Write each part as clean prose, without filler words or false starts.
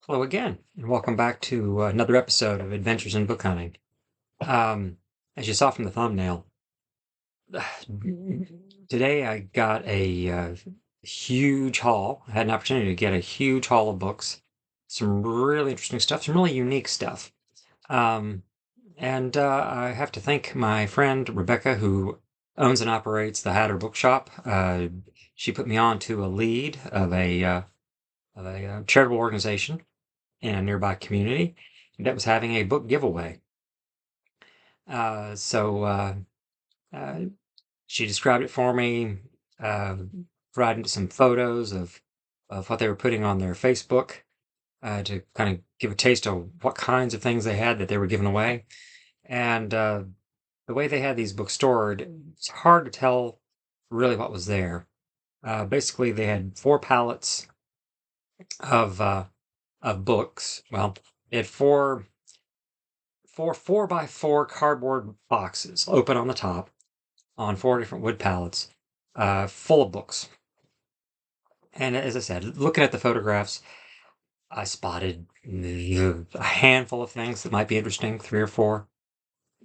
Hello again, and welcome back to another episode of Adventures in Book Hunting. Um, as you saw from the thumbnail, today I got a huge haul. I had an opportunity to get a huge haul of books, some really interesting stuff, some really unique stuff. Um, and I have to thank my friend Rebecca, who owns and operates the Hatter Bookshop. She put me on to a lead of a charitable organization in a nearby community that was having a book giveaway. So uh, she described it for me, uh, provided some photos of what they were putting on their Facebook to kind of give a taste of what kinds of things they had that they were giving away. And the way they had these books stored, it's hard to tell really what was there. Basically, they had 4 pallets of books. Well, they had four 4x4 cardboard boxes open on the top on 4 different wood pallets, full of books. And as I said, looking at the photographs, I spotted a handful of things that might be interesting, 3 or 4.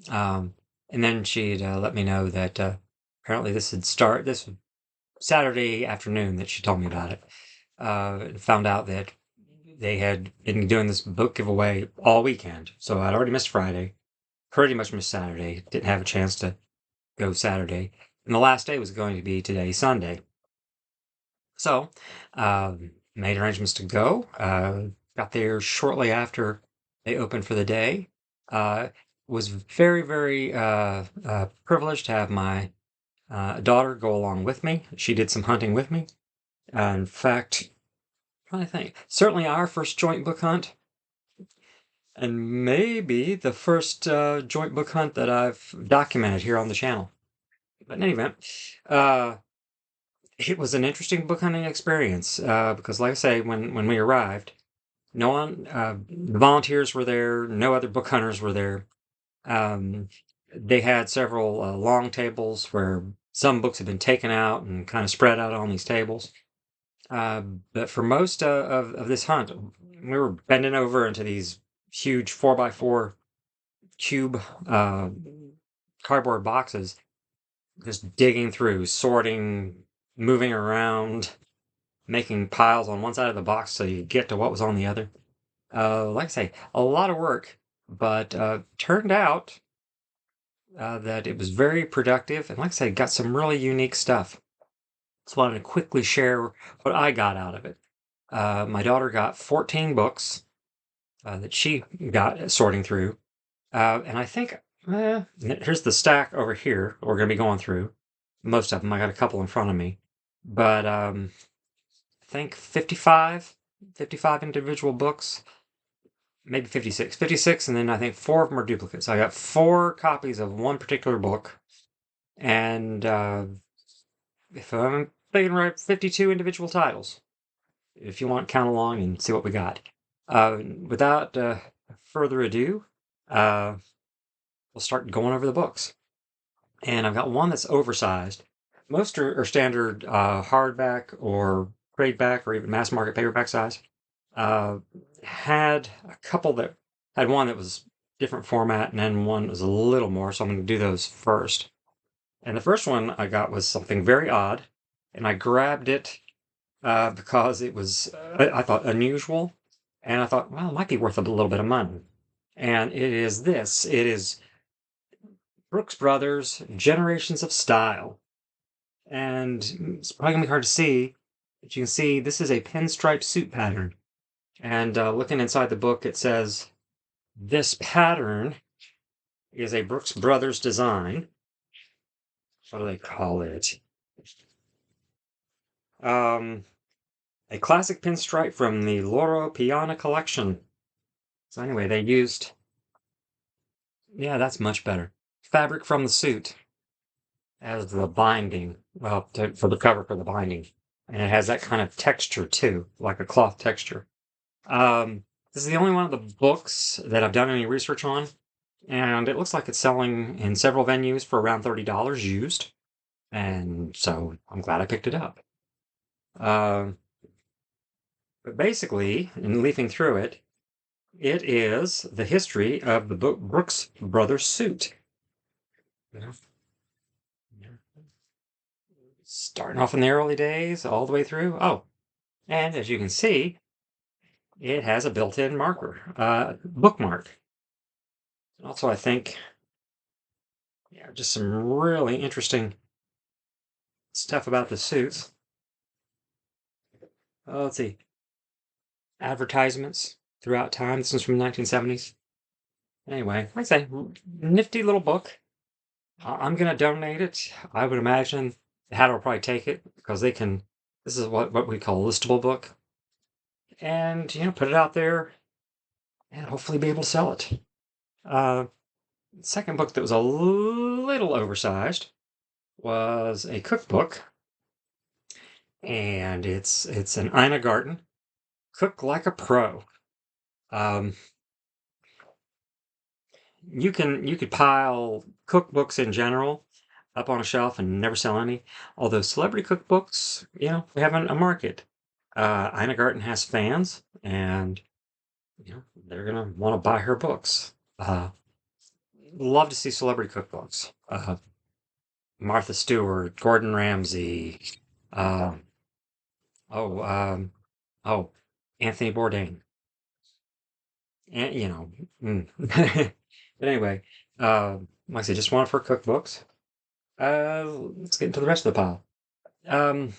Um, and then she'd let me know that apparently this was Saturday afternoon that she told me about it. Found out that they had been doing this book giveaway all weekend. So I'd already missed Friday, pretty much missed Saturday, didn't have a chance to go Saturday. And the last day was going to be today, Sunday. So, made arrangements to go. Got there shortly after they opened for the day. Uh, was very, very privileged to have my daughter go along with me. She did some hunting with me. In fact, trying to think, certainly our first joint book hunt, and maybe the first joint book hunt that I've documented here on the channel. But in any event, it was an interesting book hunting experience because, like I say, when we arrived, no one, the volunteers were there, no other book hunters were there. Um, they had several long tables where some books had been taken out and kind of spread out on these tables. Uh, but for most of this hunt, we were bending over into these huge 4x4 cube cardboard boxes, just digging through, sorting, moving around, making piles on one side of the box so you get to what was on the other. Like I say, a lot of work, but turned out that it was very productive. And like I say, got some really unique stuff. Just wanted to quickly share what I got out of it. My daughter got 14 books that she got sorting through. And I think, here's the stack over here we're going to be going through. Most of them, I got a couple in front of me. But I think 55 individual books, maybe 56, and then I think 4 of them are duplicates. I got 4 copies of one particular book, and if I'm thinking right, 52 individual titles. If you want, count along and see what we got. Without further ado, we'll start going over the books. And I've got one that's oversized. Most are standard hardback or trade back or even mass market paperback size. Had a couple that had one that was different format and then one was a little more, so I'm going to do those first. And the first one I got was something very odd, and I grabbed it because it was, I thought, unusual, and I thought, well, it might be worth a little bit of money. And it is this. It is Brooks Brothers, Generations of Style. And it's probably going to be hard to see, but you can see this is a pinstripe suit pattern. And looking inside the book, it says, this pattern is a Brooks Brothers design. What do they call it? A classic pinstripe from the Loro Piana collection. So anyway, they used, yeah, that's much better. Fabric from the suit as the binding, well, for the cover for the binding. And it has that kind of texture too, like a cloth texture. This is the only one of the books that I've done any research on, and it looks like it's selling in several venues for around $30 used, and so I'm glad I picked it up. But basically, in leafing through it, it is the history of the Brooks Brothers suit. You know, starting off in the early days, all the way through. Oh, and as you can see, it has a built-in marker, bookmark. Also, I think, yeah, just some really interesting stuff about the suits. Let's see, advertisements throughout time. This is from the 1970s. Anyway, like I say, nifty little book. I'm gonna donate it. I would imagine Hatter will probably take it because they can. This is what we call a listable book, and put it out there and hopefully be able to sell it. Uh, Second book that was a little oversized was a cookbook, and it's an Ina Garten, Cook Like a Pro. Um, you could pile cookbooks in general up on a shelf and never sell any. Although celebrity cookbooks, we have a market. Ina Garten has fans, and they're gonna want to buy her books. Love to see celebrity cookbooks. Martha Stewart, Gordon Ramsay, uh, oh, oh, Anthony Bourdain, and but anyway, like I said, just one of her cookbooks. Let's get into the rest of the pile. Um,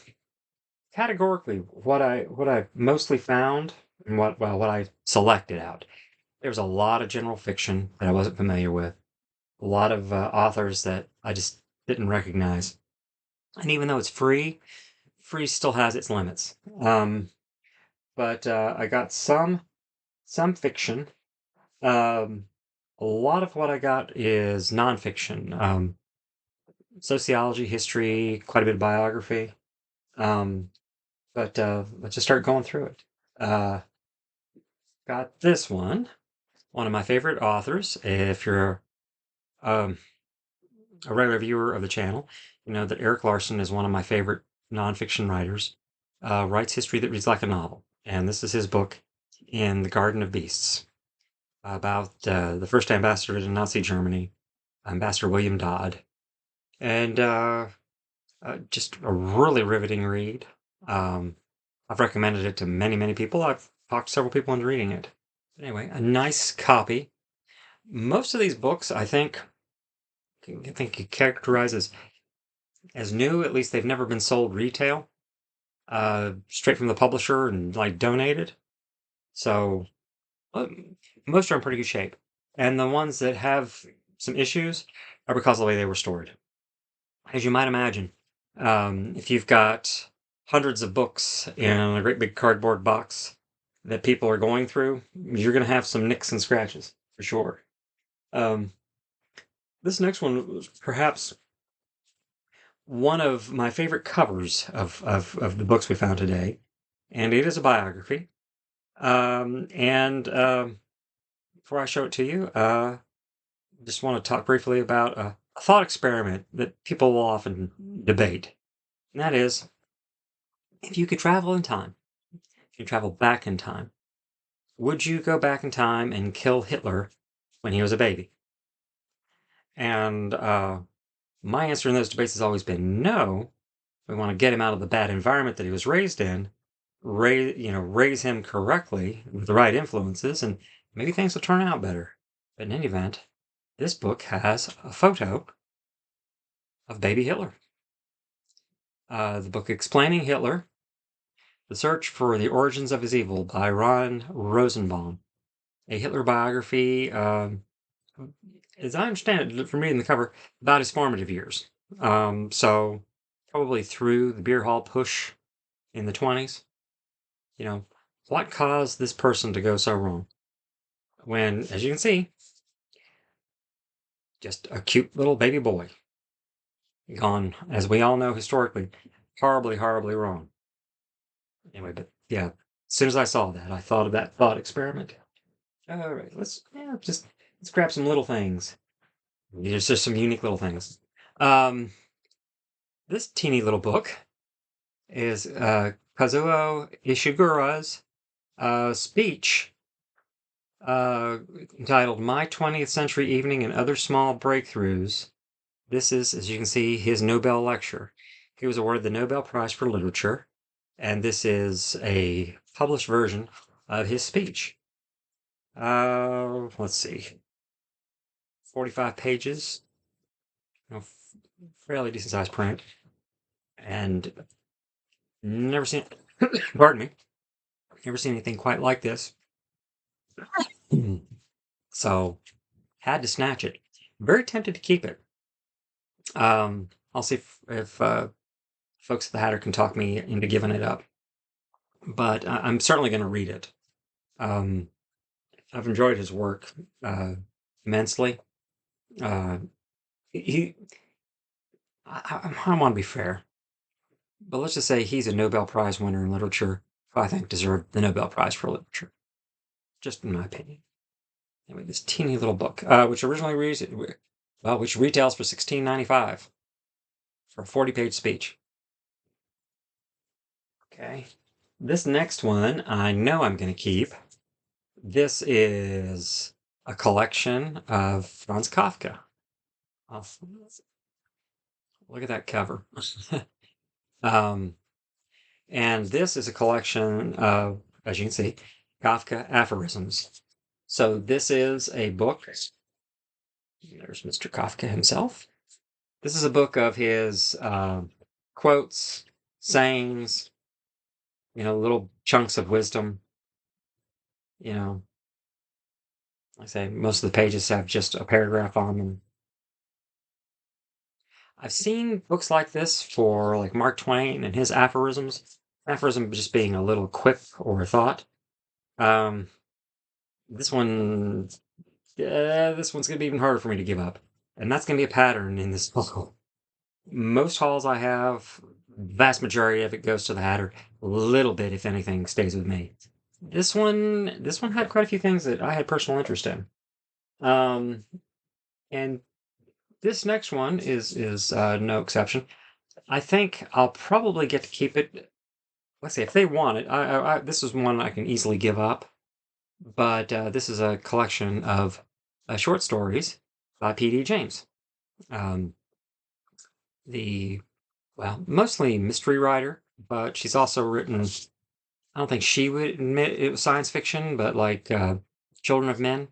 Categorically, what I mostly found and what I selected out, there was a lot of general fiction that I wasn't familiar with, a lot of authors that I just didn't recognize, and even though it's free still has its limits. But I got some fiction. Um, a lot of what I got is nonfiction, sociology, history, quite a bit of biography. Um, but let's just start going through it. Uh, Got this one of my favorite authors. If you're um, a regular viewer of the channel, you know that Eric Larson is one of my favorite nonfiction writers. Writes history that reads like a novel, and this is his book, In the Garden of Beasts, about the first ambassador to Nazi Germany, Ambassador William Dodd, and just a really riveting read. Um, I've recommended it to many people. I've talked several people into reading it. Anyway, a nice copy. Most of these books, I think you characterize as new. At least they've never been sold retail, straight from the publisher and like donated. So most are in pretty good shape, and the ones that have some issues are because of the way they were stored. As you might imagine, if you've got hundreds of books in a great big cardboard box that people are going through, you're going to have some nicks and scratches for sure. Um, this next one was perhaps one of my favorite covers of the books we found today, and it is a biography. And before I show it to you, just want to talk briefly about a thought experiment that people will often debate. And that is, if you could travel in time, if you travel back in time, would you go back in time and kill Hitler when he was a baby? And my answer in those debates has always been no. We want to get him out of the bad environment that he was raised in, raise him correctly with the right influences, and maybe things will turn out better. But in any event, this book has a photo of baby Hitler. The book Explaining Hitler, The Search for the Origins of His Evil by Ron Rosenbaum. A Hitler biography, as I understand it from reading the cover, about his formative years. So probably through the beer hall push in the 20s. What caused this person to go so wrong? When, as you can see, just a cute little baby boy. Gone, as we all know historically, horribly wrong. Anyway, but yeah, as soon as I saw that, I thought of that thought experiment. All right, let's grab some little things. These are just some unique little things. This teeny little book is Kazuo Ishigura's speech entitled My 20th Century Evening and Other Small Breakthroughs. This is, as you can see, his Nobel lecture. He was awarded the Nobel Prize for Literature, and this is a published version of his speech. Let's see, 45 pages, fairly decent sized print, and never seen, pardon me, never seen anything quite like this. So, had to snatch it. Very tempted to keep it. I'll see if folks at the Hatter can talk me into giving it up, but I'm certainly going to read it. I've enjoyed his work immensely. He, I want to be fair, but let's just say he's a Nobel Prize winner in literature who I think deserved the Nobel Prize for literature, just in my opinion. Anyway, this teeny little book, which originally which retails for $16.95 for a 40-page speech. Okay, this next one I know I'm going to keep. This is a collection of Franz Kafka. Look at that cover. And this is a collection of, as you can see, Kafka aphorisms. So this is a book. There's Mr. Kafka himself. This is a book of his quotes, sayings, little chunks of wisdom. I say most of the pages have just a paragraph on them. I've seen books like this for like Mark Twain and his aphorisms. Aphorism just being a little quip or a thought. This one's gonna be even harder for me to give up, and that's gonna be a pattern in this book. Most hauls I have, vast majority of it goes to the Hatter. A little bit, if anything, stays with me. This one had quite a few things that I had personal interest in. And this next one is no exception. I think I'll probably get to keep it. Let's see, if they want it, this is one I can easily give up. But this is a collection of short stories by P.D. James. Mostly mystery writer, but she's also written, I don't think she would admit it was science fiction, but like Children of Men,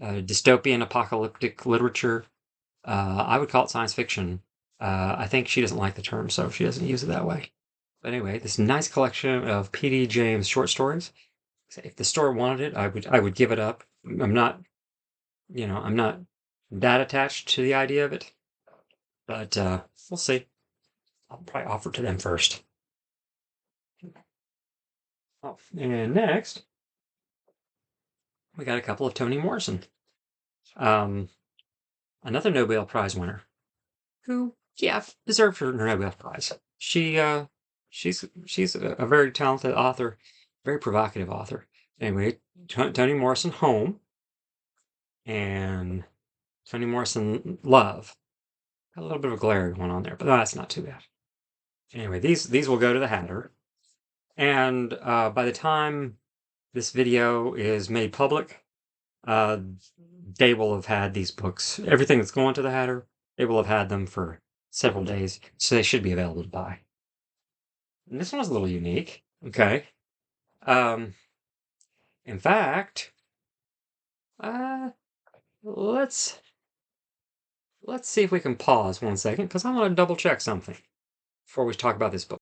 dystopian apocalyptic literature. I would call it science fiction. I think she doesn't like the term, so she doesn't use it that way. But anyway, this nice collection of P.D. James short stories. If the store wanted it, I would give it up. I'm not that attached to the idea of it, but we'll see. I'll probably offer it to them first. Oh, and next, we got a couple of Toni Morrison. Another Nobel Prize winner who, yeah, deserved her Nobel Prize. She's a very talented author, very provocative author. Anyway, Toni Morrison Home and Toni Morrison Love. Got a little bit of a glare going on there, but that's not too bad. Anyway, these will go to the Hatter, and by the time this video is made public, they will have had these books. Everything that's going to the Hatter, they will have had them for several days, so they should be available to buy. And this one's a little unique. Okay. In fact, let's see if we can pause 1 second, because I want to double check something before we talk about this book.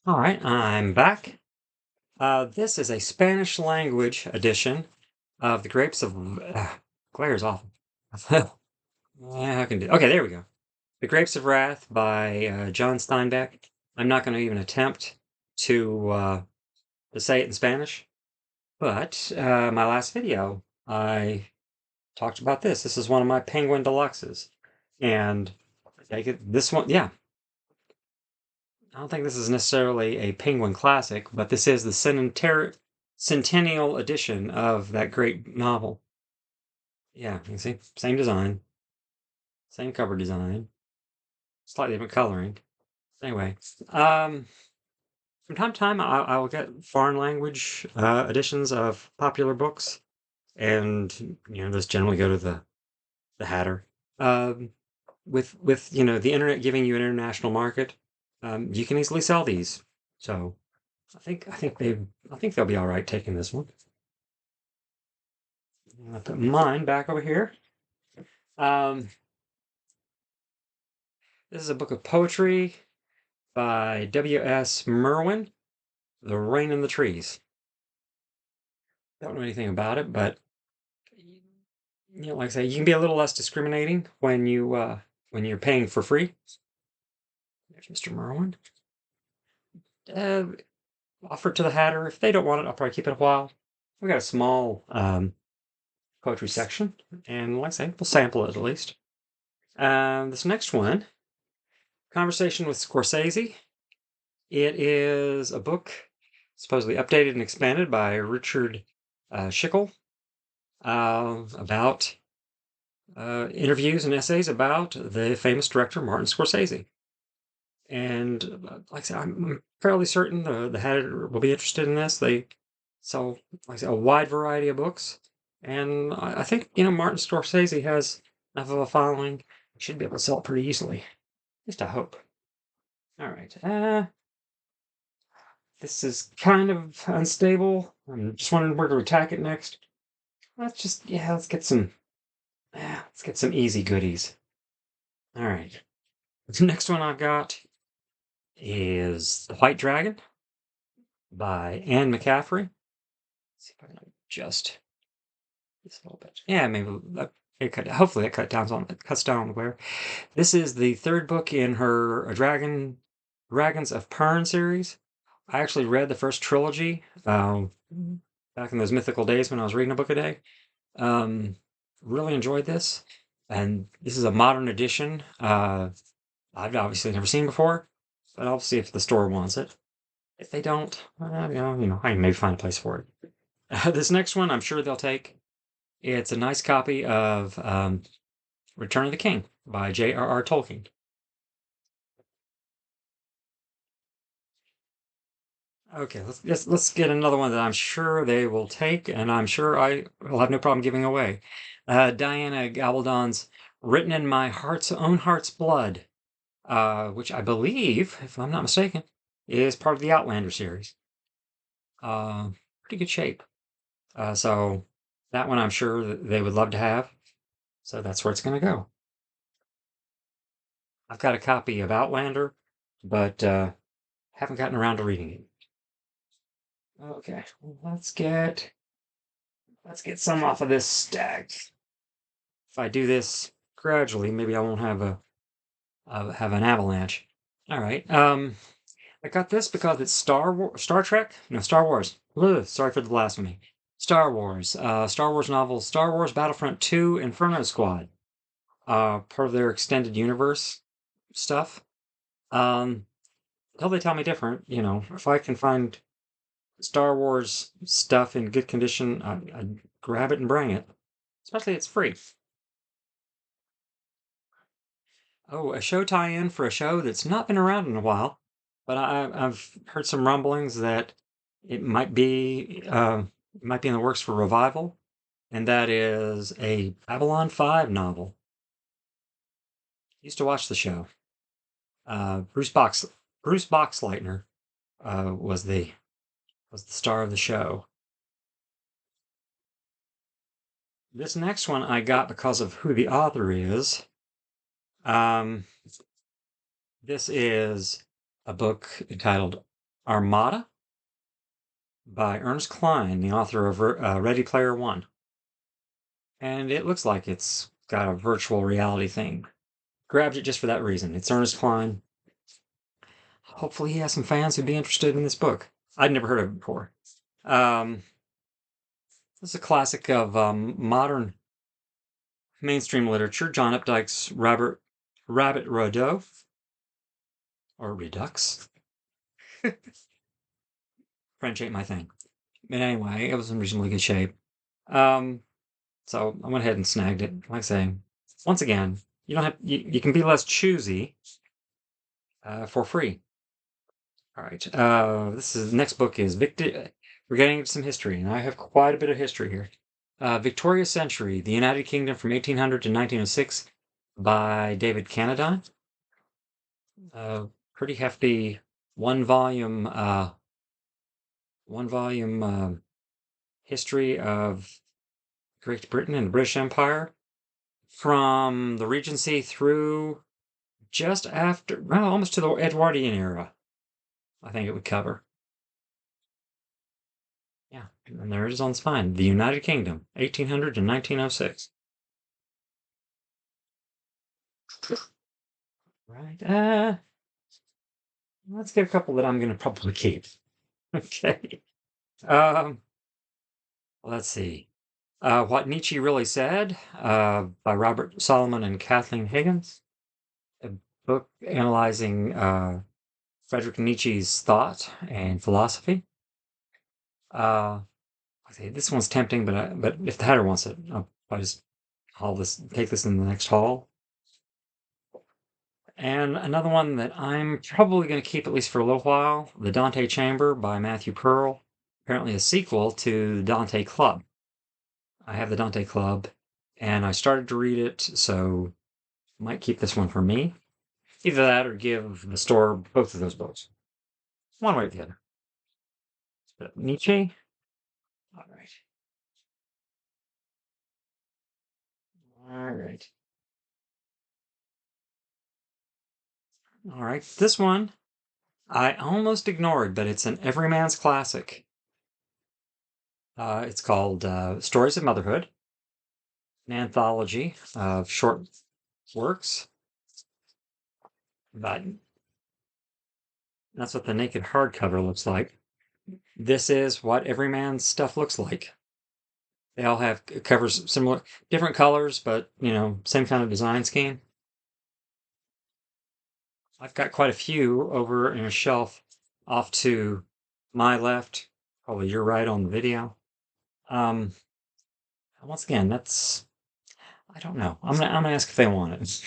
All right, I'm back. This is a Spanish language edition of The Grapes of... glare is awful. Yeah, I can do... Okay, there we go. The Grapes of Wrath by John Steinbeck. I'm not going to even attempt to say it in Spanish, but my last video, I talked about this. This is one of my Penguin Deluxes, and this one, yeah. I don't think this is necessarily a Penguin classic, but this is the centennial edition of that great novel. Yeah, you can see, same design, same cover design, slightly different coloring. Anyway, From time to time, I'll get foreign language editions of popular books, and those generally go to the Hatter. Um, with the internet giving you an international market, you can easily sell these. So I think they'll be all right taking this one. I'll put mine back over here. Um, this is a book of poetry by W.S. Merwin, The Rain in the Trees. Don't know anything about it, but like I say, you can be a little less discriminating when you're paying for free. There's Mr. Merwin. Uh, Offer it to the Hatter. If they don't want it, I'll probably keep it a while. We got a small poetry section, and like I say, we'll sample it at least. This next one, Conversation with Scorsese. It is a book supposedly updated and expanded by Richard Schickel about interviews and essays about the famous director Martin Scorsese. And like I said, I'm fairly certain the Hatter will be interested in this. They sell, like I said, a wide variety of books, and I think Martin Scorsese has enough of a following. He should be able to sell it pretty easily. At least I hope. All right. This is kind of unstable. I'm just wondering where to attack it next. Let's get some easy goodies. All right. The next one I've got is The White Dragon by Anne McCaffrey. Let's see if I can adjust this a little bit. Yeah, maybe hopefully it cuts down on the glare. This is the third book in her Dragons of Pern series. I actually read the first trilogy back in those mythical days when I was reading a book a day. Really enjoyed this, and this is a modern edition. I've obviously never seen before, but I'll see if the store wants it. If they don't, I can maybe find a place for it. This next one, I'm sure they'll take. It's a nice copy of Return of the King by J.R.R. Tolkien. Okay, let's get another one that I'm sure they will take, and I'm sure I will have no problem giving away. Diana Gabaldon's "Written in My Own Heart's Blood," which I believe, if I'm not mistaken, is part of the Outlander series. Pretty good shape. So that one I'm sure that they would love to have. So that's where it's going to go. I've got a copy of Outlander, but haven't gotten around to reading it. Okay, let's get some off of this stack. If I do this gradually, maybe I won't have an avalanche. All right. I got this because it's Star Wars. Ugh, sorry for the blasphemy. Star Wars. Star Wars novels. Star Wars Battlefront 2 Inferno Squad. Part of their extended universe stuff. Until they tell me different, if I can find Star Wars stuff in good condition, I'd grab it and bring it. Especially it's free. Oh, a show tie-in for a show that's not been around in a while, but I've heard some rumblings that it might be in the works for revival, and that is a Babylon 5 novel. Used to watch the show. Bruce Boxleitner was the star of the show. This next one I got because of who the author is. This is a book entitled Armada by Ernest Cline, the author of Ready Player One. And it looks like it's got a virtual reality thing. Grabbed it just for that reason. It's Ernest Cline. Hopefully he has some fans who'd be interested in this book. I'd never heard of it before. This is a classic of modern mainstream literature. John Updike's Rabbit Rodeau, or Redux. French ain't my thing. But anyway, it was in reasonably good shape. So I went ahead and snagged it. Like I say, once again, you don't have you can be less choosy for free. All right. Next book is Victor. We're getting into some history, and I have quite a bit of history here. Victoria's Century: The United Kingdom from 1800 to 1906 by David Cannadine. Pretty hefty one volume history of Great Britain and the British Empire from the Regency through just after, well, almost to the Edwardian era. I think it would cover. Yeah, and there it is on the spine. The United Kingdom, 1800 to 1906. Right. Let's get a couple that I'm going to probably keep. Okay. Um, let's see. What Nietzsche Really Said by Robert Solomon and Kathleen Higgins. A book analyzing Friedrich Nietzsche's thought and philosophy. Okay, this one's tempting, but if the Hatter wants it, I'll just take this in the next haul. And another one that I'm probably going to keep at least for a little while, The Dante Chamber by Matthew Pearl. Apparently a sequel to Dante Club. I have the Dante Club, and I started to read it, so might keep this one for me. Either that or give the store both of those books. One way or the other. But Nietzsche. All right. All right. All right. This one I almost ignored, but it's an everyman's classic. It's called Stories of Motherhood, an anthology of short works. But that's what the naked hardcover looks like. This is what everyman's stuff looks like. They all have covers similar, different colors, but same kind of design scheme. I've got quite a few over in a shelf off to my left, probably your right on the video. Once again, I don't know. I'm gonna ask if they want it.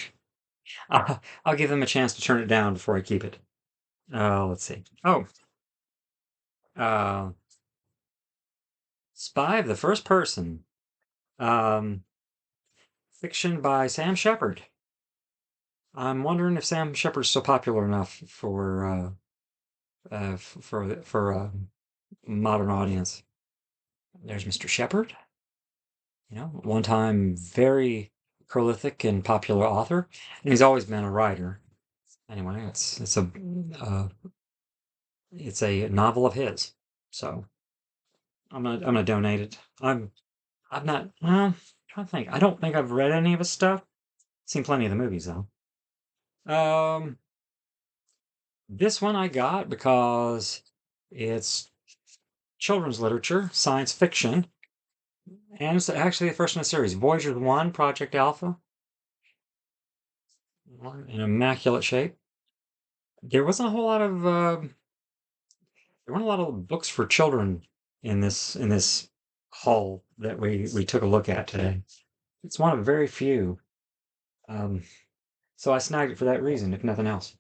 I'll give them a chance to turn it down before I keep it. Let's see. Oh, uh, Spy of the First Person. Fiction by Sam Shepard. I'm wondering if Sam Shepard's so popular enough for a modern audience. There's Mr. Shepard. One time very prolific and popular author, and he's always been a writer. Anyway, it's a novel of his, so I'm gonna donate it. I'm not. Well, I'm trying to think. I don't think I've read any of his stuff. Seen plenty of the movies though. This one I got because it's children's literature, science fiction, and it's actually the first in the series. Voyager 1, Project Alpha. In immaculate shape. There wasn't a whole lot of there weren't a lot of books for children in this haul that we took a look at today. It's one of very few. So I snagged it for that reason, if nothing else.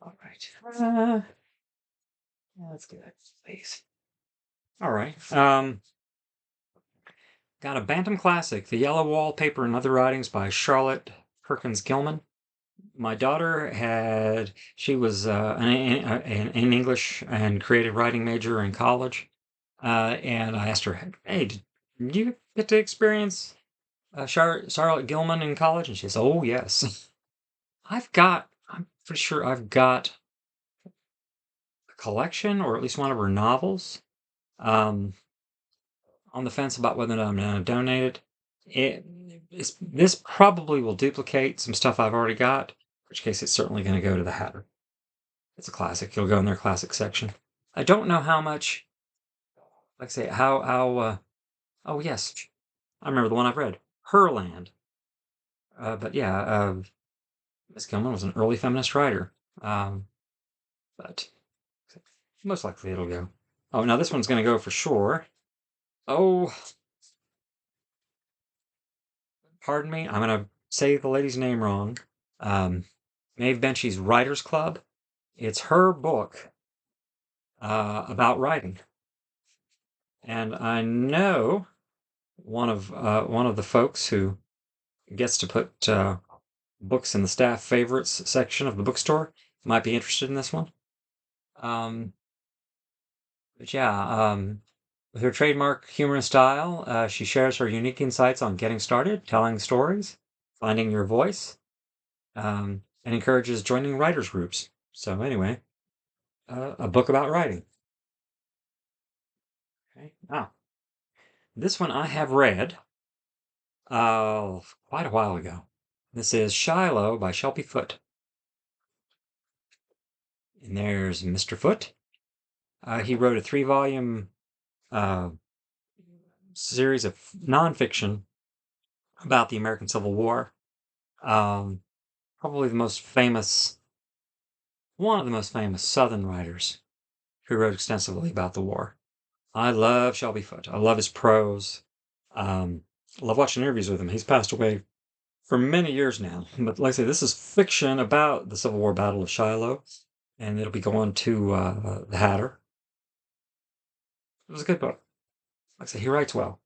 All right. Yeah, let's get that, please. All right. Got a Bantam Classic, The Yellow Wallpaper and Other Writings by Charlotte Perkins Gilman. My daughter she was an English and creative writing major in college. And I asked her, hey, did you get to experience Charlotte Gilman in college? And she says, oh, yes. I'm pretty sure I've got a collection or at least one of her novels. On the fence about whether or not I'm going to donate it. This probably will duplicate some stuff I've already got, in which case it's certainly going to go to the Hatter. It's a classic. It'll go in their classic section. I don't know how much, like I say, oh yes, I remember the one I've read, Herland. But yeah, Miss Gilman was an early feminist writer. But most likely it'll go. Oh, now this one's going to go for sure. Oh, pardon me, I'm going to say the lady's name wrong. Maeve Benchy's Writers Club. It's her book about writing. And I know one of the folks who gets to put books in the staff favorites section of the bookstore might be interested in this one. Um, but yeah, with her trademark humor and style, she shares her unique insights on getting started, telling stories, finding your voice, and encourages joining writers groups. So anyway, a book about writing. Okay. Now, this one I have read quite a while ago. This is Shiloh by Shelby Foote. And there's Mr. Foote. He wrote a 3-volume series of nonfiction about the American Civil War. Probably one of the most famous Southern writers who wrote extensively about the war. I love Shelby Foote. I love his prose. I love watching interviews with him. He's passed away for many years now. But like I say, this is fiction about the Civil War Battle of Shiloh, and it'll be going to the Hatter. It was a good book. Like I say, he writes well,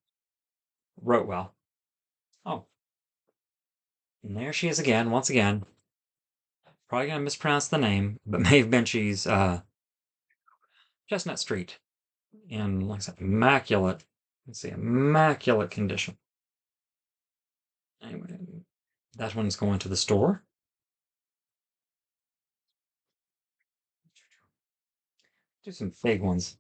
wrote well. Oh, and there she is again, once again. Probably gonna mispronounce the name, but Maeve Binchy's Chestnut Street in, like I said, immaculate. Let's see, immaculate condition. Anyway, that one's going to the store. Do some big ones.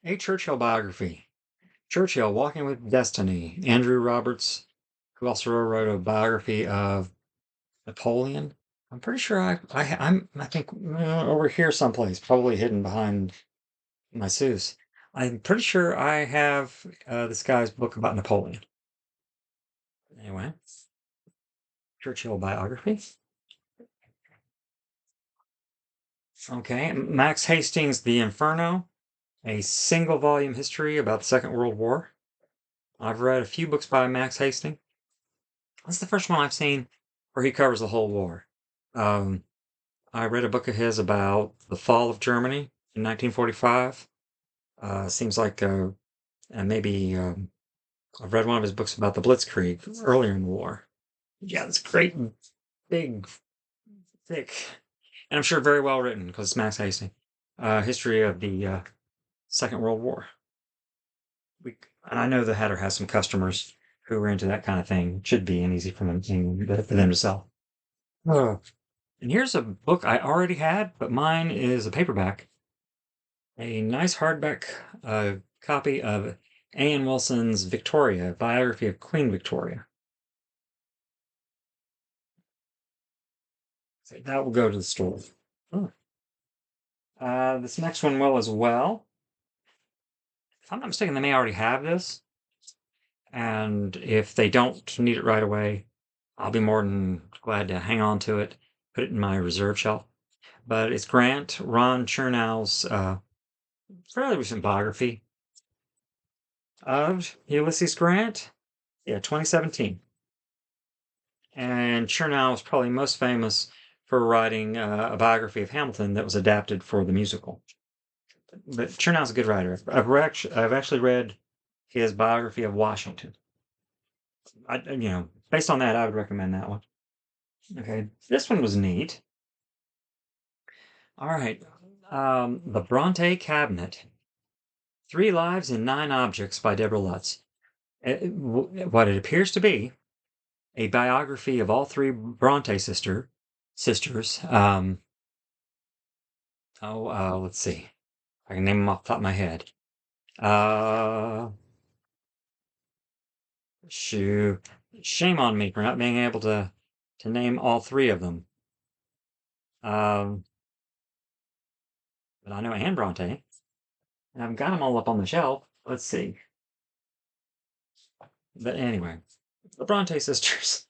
A Churchill biography. Churchill, Walking with Destiny. Andrew Roberts, who also wrote a biography of Napoleon. I'm pretty sure I think over here someplace, probably hidden behind my Seuss. I'm pretty sure I have this guy's book about Napoleon. Anyway, Churchill biography. Okay, Max Hastings' The Inferno, a single volume history about the Second World War. I've read a few books by Max Hastings. That's the first one I've seen where he covers the whole war. I read a book of his about the fall of Germany in 1945. Seems like maybe I've read one of his books about the Blitzkrieg earlier in the war. Yeah, it's great, big, thick, and I'm sure very well written because it's Max Hastings. History of the Second World War. And I know the Hatter has some customers who are into that kind of thing. It should be an easy for them to sell. Oh. And here's a book I already had, but mine is a paperback. A nice hardback copy of Anne Wilson's Victoria, biography of Queen Victoria. So that will go to the store. Oh. This next one will as well. If I'm not mistaken, they may already have this. And if they don't need it right away, I'll be more than glad to hang on to it, put it in my reserve shelf. But it's Ron Chernow's fairly recent biography of Ulysses Grant. Yeah, 2017. And Chernow is probably most famous for writing a biography of Hamilton that was adapted for the musical. But Chernow's a good writer. I've actually read his biography of Washington. Based on that, I would recommend that one. Okay, this one was neat. All right, The Bronte Cabinet. 3 Lives and 9 Objects by Deborah Lutz. What it appears to be a biography of all 3 Bronte sisters. Let's see. I can name them off the top of my head. Shame on me for not being able to name all 3 of them. But I know Anne Bronte. And I've got them all up on the shelf. Let's see. But anyway, the Bronte sisters.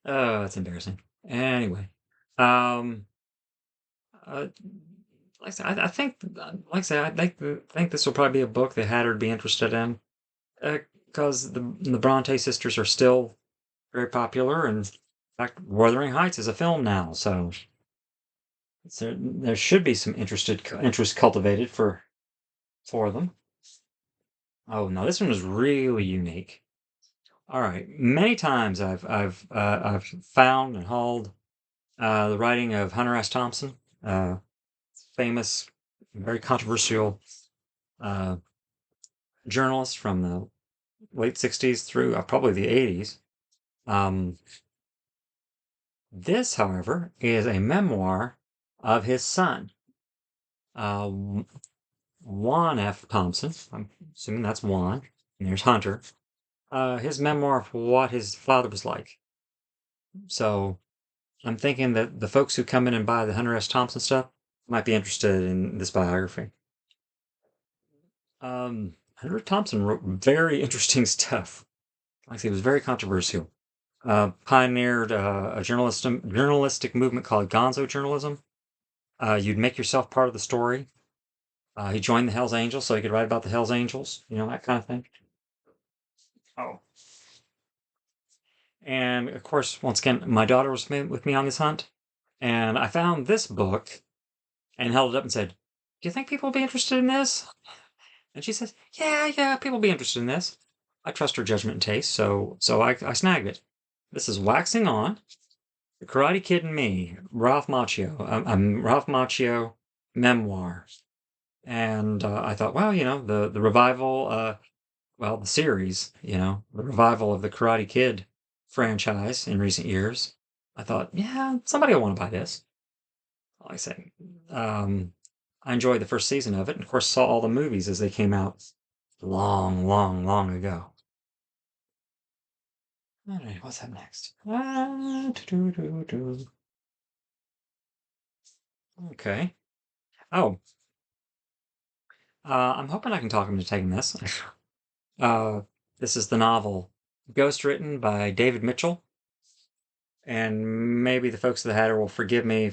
Oh, that's embarrassing. Anyway, like I said, I think, like I said, I think this will probably be a book that Hatter would be interested in, because the Bronte sisters are still very popular, and fact, Wuthering Heights is a film now, so there should be some interest cultivated for them. Oh no, this one was really unique. All right, many times I've found and hauled the writing of Hunter S. Thompson, famous, very controversial uh, journalist from the late '60s through probably the '80s. Um, this, however, is a memoir of his son, uh, Juan F. Thompson. I'm assuming that's Juan. And there's Hunter. His memoir of what his father was like. So I'm thinking that the folks who come in and buy the Hunter S. Thompson stuff might be interested in this biography. Hunter Thompson wrote very interesting stuff. Like I say, it was very controversial. Pioneered a journalistic movement called Gonzo journalism. You'd make yourself part of the story. He joined the Hells Angels so he could write about the Hells Angels, that kind of thing. Oh. And of course, once again, my daughter was with me on this hunt, and I found this book and held it up and said, "Do you think people will be interested in this?" And she says, "Yeah, people will be interested in this." I trust her judgment and taste, so I snagged it. This is Waxing On, The Karate Kid and Me, Ralph Macchio, Ralph Macchio memoir. And I thought, well, the revival, well, the series, the revival of the Karate Kid franchise in recent years. I thought, yeah, somebody will want to buy this. Like I say, I enjoyed the first season of it, and of course saw all the movies as they came out long, long, long ago. All right, what's up next? Okay. Oh, I'm hoping I can talk him into taking this. uh, this is the novel Ghost, written by David Mitchell, and maybe the folks at the Hatter will forgive me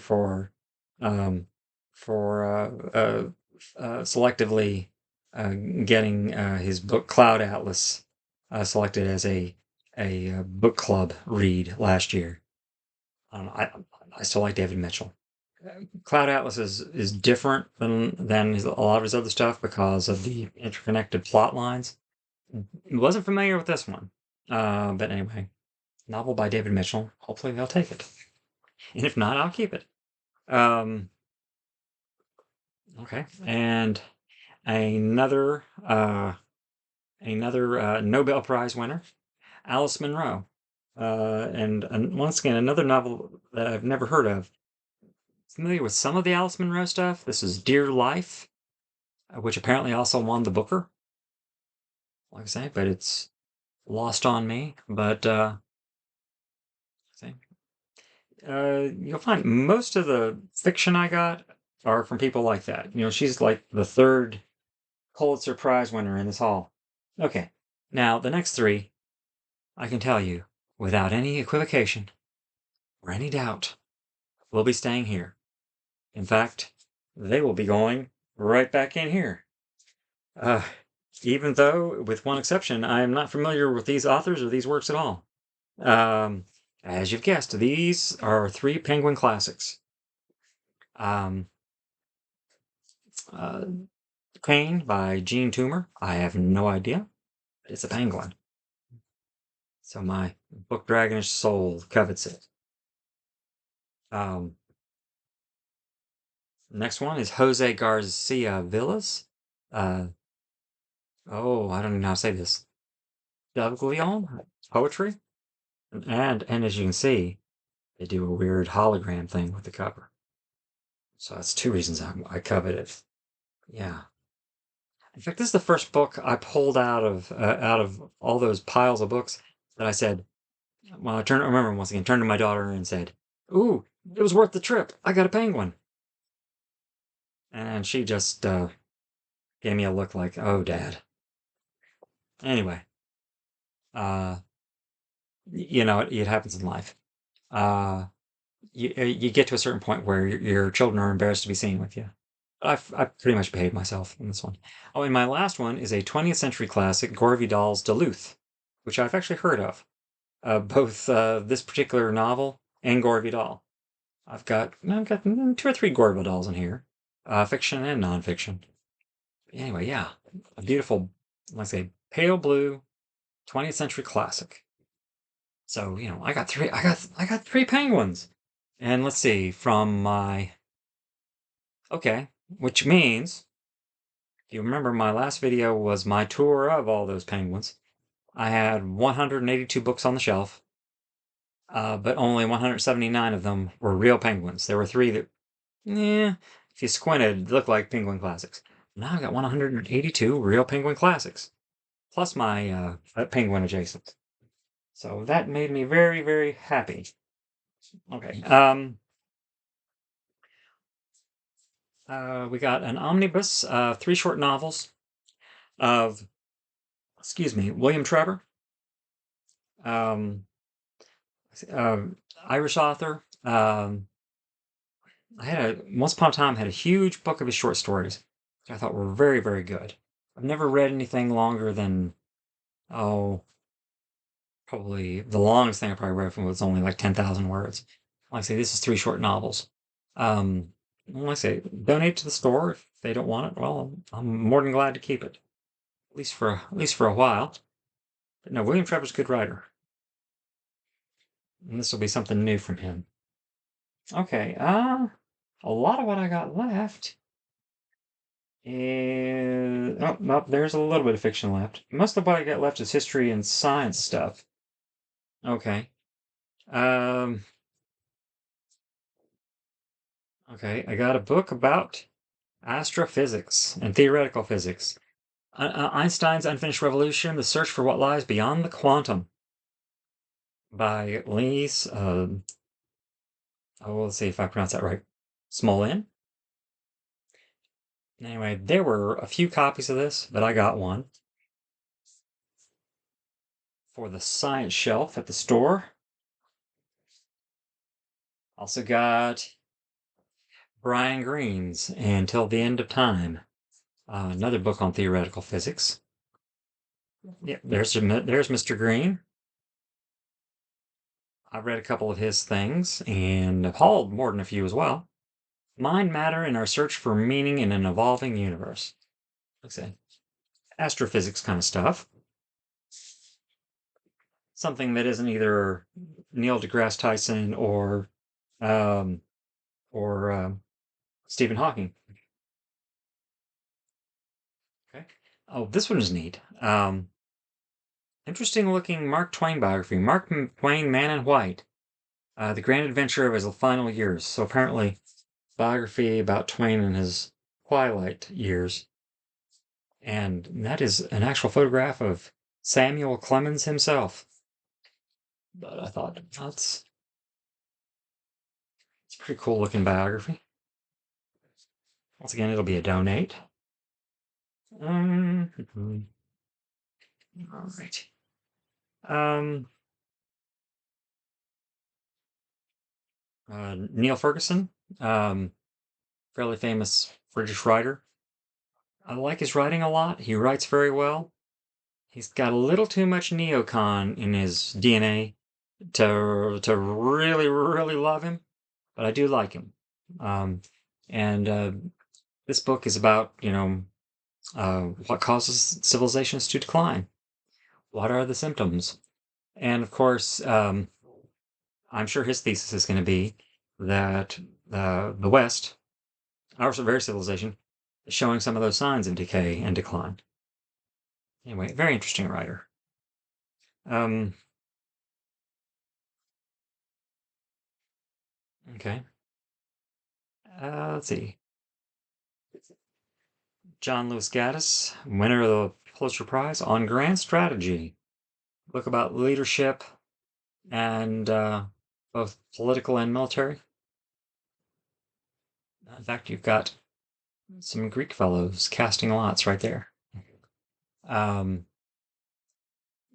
um, for selectively getting his book Cloud Atlas selected as a book club read last year. I still like David Mitchell. Cloud Atlas is different than a lot of his other stuff because of the interconnected plot lines. Wasn't familiar with this one, but anyway, novel by David Mitchell. Hopefully they'll take it, and if not, I'll keep it. Um, okay, and another Nobel Prize winner, Alice Munro, and once again another novel that I've never heard of. Familiar with some of the Alice Munro stuff. This is Dear Life, which apparently also won the Booker. Like I say, but it's lost on me. But you'll find most of the fiction I got are from people like that. She's like the third Pulitzer Prize winner in this hall. Okay, now the next three, I can tell you without any equivocation or any doubt, will be staying here. In fact, they will be going right back in here. Even though, with one exception, I am not familiar with these authors or these works at all. As you've guessed, these are three Penguin classics. Um, uh, Pain by Jean Toomer. I have no idea. It's a penguin. So my book dragonish soul covets it. Next one is Jose Garcia Villas. I don't even know how to say this. Douglion poetry. And as you can see, they do a weird hologram thing with the cover. So that's two reasons I covet it. Yeah. In fact, this is the first book I pulled out of all those piles of books that I said, well, I remember once again, turned to my daughter and said, "Ooh, it was worth the trip. I got a penguin." And she just gave me a look like, "Oh, Dad." Anyway, uh, it happens in life. You get to a certain point where your children are embarrassed to be seen with you. I've pretty much behaved myself in this one. Oh, and my last one is a 20th century classic, Gore Vidal's Duluth, which I've actually heard of. both this particular novel and Gore Vidal. I've got 2 or 3 Gore Vidals in here, fiction and nonfiction. Anyway, yeah, a beautiful, let's say, pale blue, 20th century classic. So I got three. I got 3 penguins, and let's see from my okay, which means if you remember my last video was my tour of all those penguins. I had 182 books on the shelf, but only 179 of them were real penguins. There were 3 that, if you squinted, looked like penguin classics. Now I've got 182 real penguin classics, plus my penguin adjacent. So that made me very, very happy. Okay. We got an omnibus, 3 short novels of, William Trevor, um, Irish author. Once upon a time, had a huge book of his short stories, which I thought were very, very good. I've never read anything longer than, probably the longest thing I probably read from was only like 10,000 words. Like I say, this is 3 short novels. Like I say, donate to the store if they don't want it. Well, I'm more than glad to keep it, at least for a while. But no, William Trevor's a good writer, and this will be something new from him. Okay, a lot of what I got left is no, there's a little bit of fiction left. Most of what I got left is history and science stuff. Okay. Um, okay, I got a book about astrophysics and theoretical physics. Einstein's Unfinished Revolution: The Search for What Lies Beyond the Quantum by Lise, let's see if I pronounce that right, Smolin. Anyway, there were a few copies of this, but I got one for the science shelf at the store. Also got Brian Greene's Until the End of Time, another book on theoretical physics. Yeah, there's Mr. Greene. I've read a couple of his things, and I've hauled more than a few as well. Mind, Matter, and Our Search for Meaning in an Evolving Universe. Let's say astrophysics kind of stuff. Something that isn't either Neil deGrasse Tyson or Stephen Hawking. Okay. Oh, this one is neat. Interesting looking Mark Twain biography. Mark Twain, Man in White. The Grand Adventure of His Final Years. So apparently, biography about Twain in his twilight years. And that is an actual photograph of Samuel Clemens himself. But I thought it's a pretty cool looking biography. Once again, it'll be a donate. All right. Neil Ferguson, fairly famous British writer. I like his writing a lot. He writes very well. He's got a little too much neocon in his DNA to really, really love him, but I do like him. And this book is about, what causes civilizations to decline. What are the symptoms? And of course, I'm sure his thesis is going to be that the West, our very civilization, is showing some of those signs of decay and decline. Anyway, very interesting writer. Okay. Let's see. John Lewis Gaddis, winner of the Pulitzer Prize on Grand Strategy. Book about leadership and both political and military. In fact, you've got some Greek fellows casting lots right there. Yeah,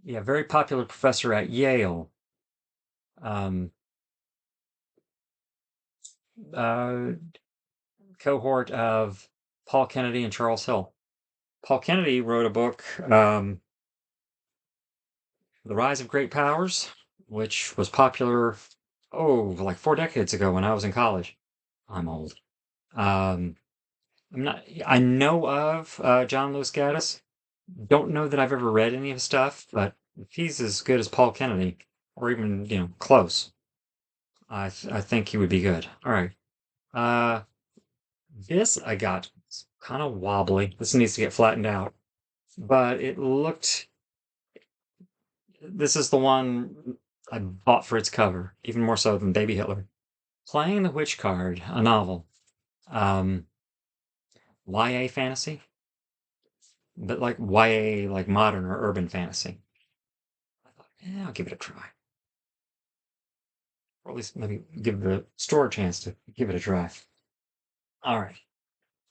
very popular professor at Yale. Cohort of Paul Kennedy and Charles Hill. Paul Kennedy wrote a book, The Rise of Great Powers, which was popular, like 4 decades ago when I was in college. I'm old. Um, I know of John Lewis Gaddis. Don't know that I've ever read any of his stuff, but if he's as good as Paul Kennedy, or even, close, I think he would be good. All right. Uh, this I got kind of wobbly. This needs to get flattened out. But this is the one I bought for its cover, even more so than Baby Hitler. Playing the Witch Card, a novel. Um, YA fantasy, but like YA, like modern or urban fantasy. I thought, I'll give it a try. Or at least maybe give the store a chance to give it a try. All right.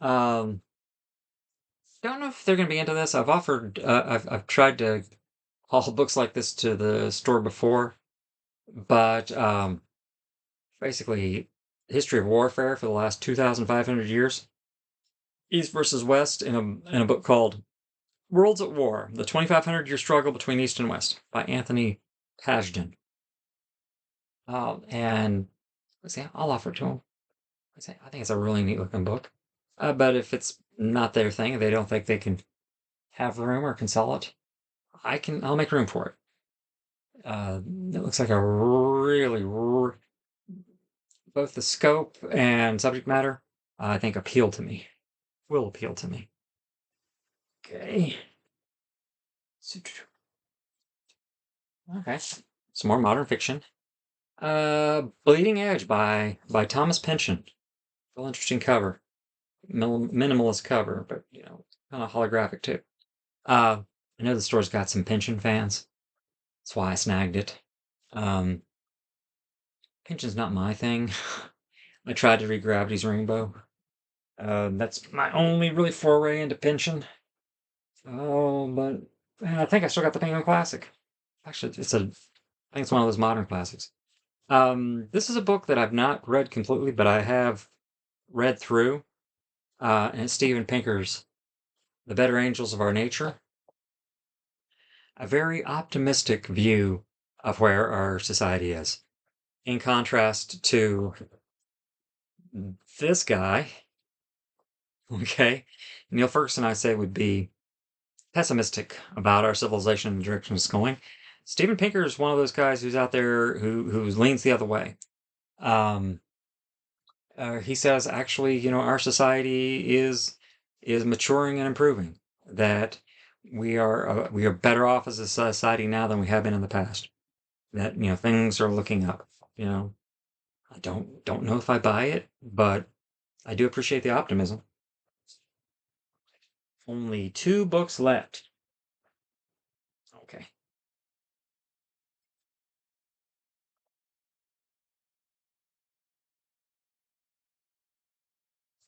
Um, don't know if they're going to be into this. I've tried to haul books like this to the store before, but basically, history of warfare for the last 2,500 years, East versus West, in a book called Worlds at War: The 2,500-Year Struggle Between East and West by Anthony Pagden. And let's see, I'll offer it to him. I think it's a really neat looking book. But if it's not their thing, and they don't think they can have room or can sell it, I'll make room for it. It looks like a really, both the scope and subject matter, I think will appeal to me. Okay. Okay. Some more modern fiction. Bleeding Edge by Thomas Pynchon. Real interesting cover. Minimalist cover, but kind of holographic too. I know the store's got some Pynchon fans. That's why I snagged it. Pynchon's not my thing. I tried to read Gravity's Rainbow. That's my only really foray into Pynchon. Oh, but I think I still got the Penguin Classic. Actually, I think it's one of those modern classics. This is a book that I've not read completely, but I have read through, and it's Steven Pinker's The Better Angels of Our Nature. A very optimistic view of where our society is, in contrast to this guy. Okay, Neil Ferguson, I say, would be pessimistic about our civilization and the direction it's going. Steven Pinker is one of those guys who's out there who leans the other way. He says, actually, our society is maturing and improving. That we are better off as a society now than we have been in the past. That things are looking up. I don't know if I buy it, but I do appreciate the optimism. Only 2 books left. Okay.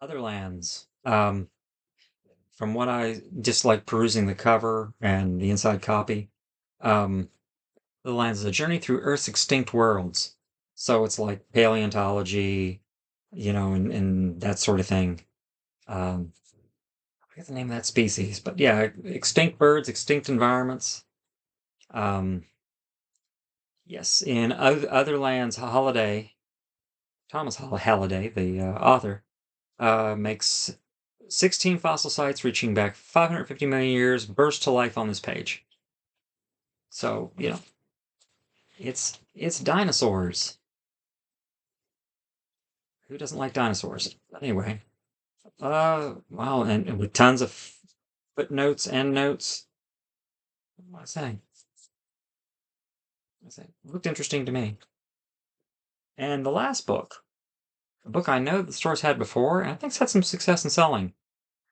Other Lands. From what I just like perusing the cover and the inside copy, um, The Lands is a journey through Earth's extinct worlds. So it's like paleontology, and that sort of thing. I forget the name of that species, but yeah, extinct birds, extinct environments. Um, yes, in Other Lands, Thomas Halliday, the author, makes 16 fossil sites reaching back 550 million years burst to life on this page. So, it's dinosaurs. Who doesn't like dinosaurs? Anyway, wow, and with tons of footnotes, endnotes. What was I saying? Looked interesting to me. And the last book, a book I know the store's had before, and I think it's had some success in selling.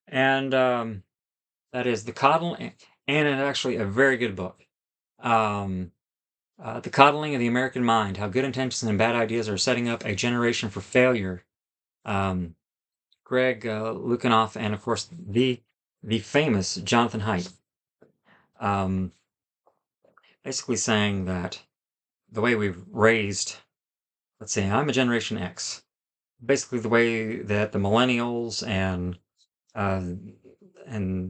And that is The Coddle, and it's actually a very good book. The Coddling of the American Mind: How Good Intentions and Bad Ideas Are Setting Up a Generation for Failure. Greg Lukianoff, and of course the famous Jonathan Haidt. Basically saying that the way we've raised, let's say I'm a Generation X, basically the way that the millennials and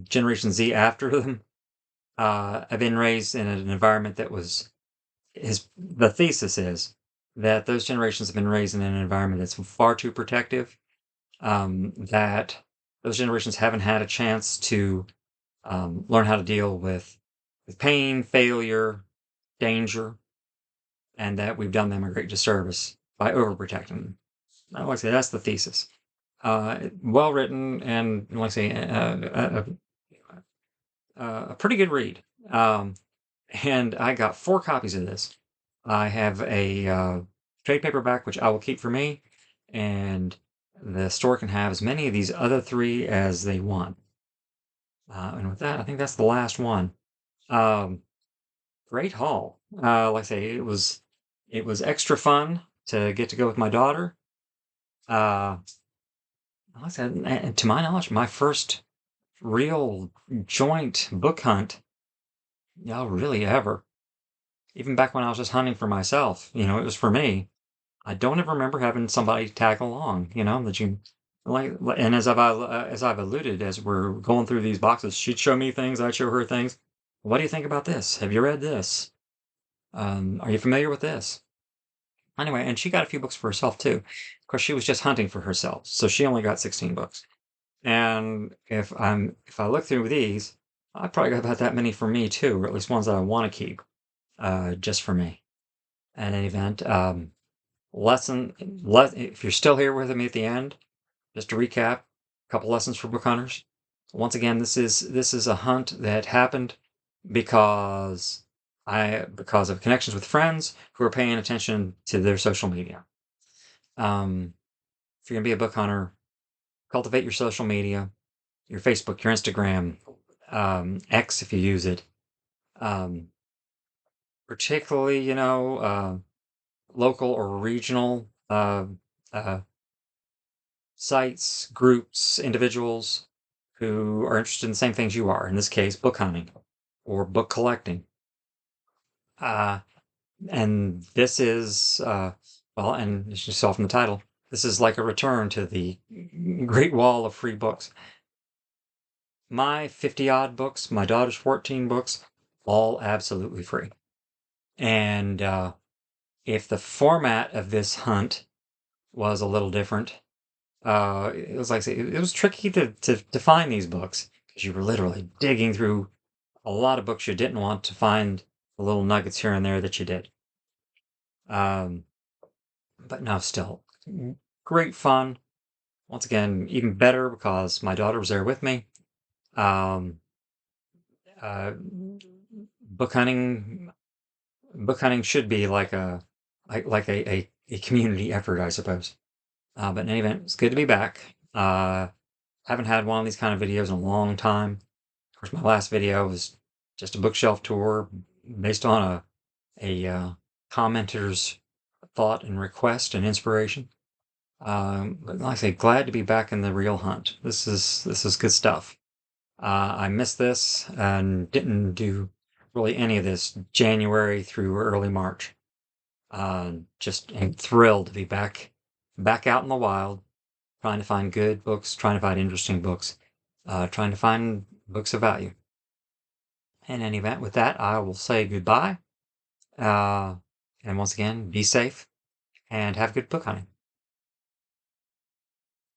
Generation Z after them have been raised in an environment that was the thesis is that those generations have been raised in an environment that's far too protective, that those generations haven't had a chance to learn how to deal with pain, failure, danger, and that we've done them a great disservice by overprotecting them. Like I say, that's the thesis. Well written, and like I say, a pretty good read. And I got 4 copies of this. I have a trade paperback, which I will keep for me, and the store can have as many of these other 3 as they want. And with that, I think that's the last one. Great haul. Like I say, it was extra fun to get to go with my daughter. Like I said, and to my knowledge, my first real joint book hunt, really ever. Even back when I was just hunting for myself, it was for me. I don't ever remember having somebody tag along, that you like. And as I've alluded, as we're going through these boxes, she'd show me things, I'd show her things. What do you think about this? Have you read this? Are you familiar with this? Anyway, and she got a few books for herself too. Of course, she was just hunting for herself, so she only got 16 books. And if I look through these, I probably got about that many for me too, or at least ones that I want to keep, just for me. At any event, if you're still here with me at the end, just to recap, a couple lessons for book hunters. Once again, this is a hunt that happened because because of connections with friends who are paying attention to their social media. If you're gonna be a book hunter, cultivate your social media, your Facebook, your Instagram, X if you use it. Particularly, local or regional sites, groups, individuals who are interested in the same things you are. In this case, book hunting or book collecting. And this is, and as you saw from the title, this is like a return to the Great Wall of free books. My 50 odd books, my daughter's 14 books, all absolutely free. And if the format of this hunt was a little different, it was like it was tricky to find these books because you were literally digging through a lot of books you didn't want to find the little nuggets here and there that you did. But no, still great fun. Once again, even better because my daughter was there with me. Um, uh, book hunting should be like a community effort, I suppose. But in any event, it's good to be back. Haven't had one of these kind of videos in a long time. Of course, my last video was just a bookshelf tour based on a commenter's thought and request and inspiration. But like I say, glad to be back in the real hunt. This is good stuff. I missed this and didn't do really any of this January through early March. Just am thrilled to be back out in the wild, trying to find good books, trying to find interesting books, trying to find books of value. In any event, with that, I will say goodbye. And once again, be safe and have good book hunting.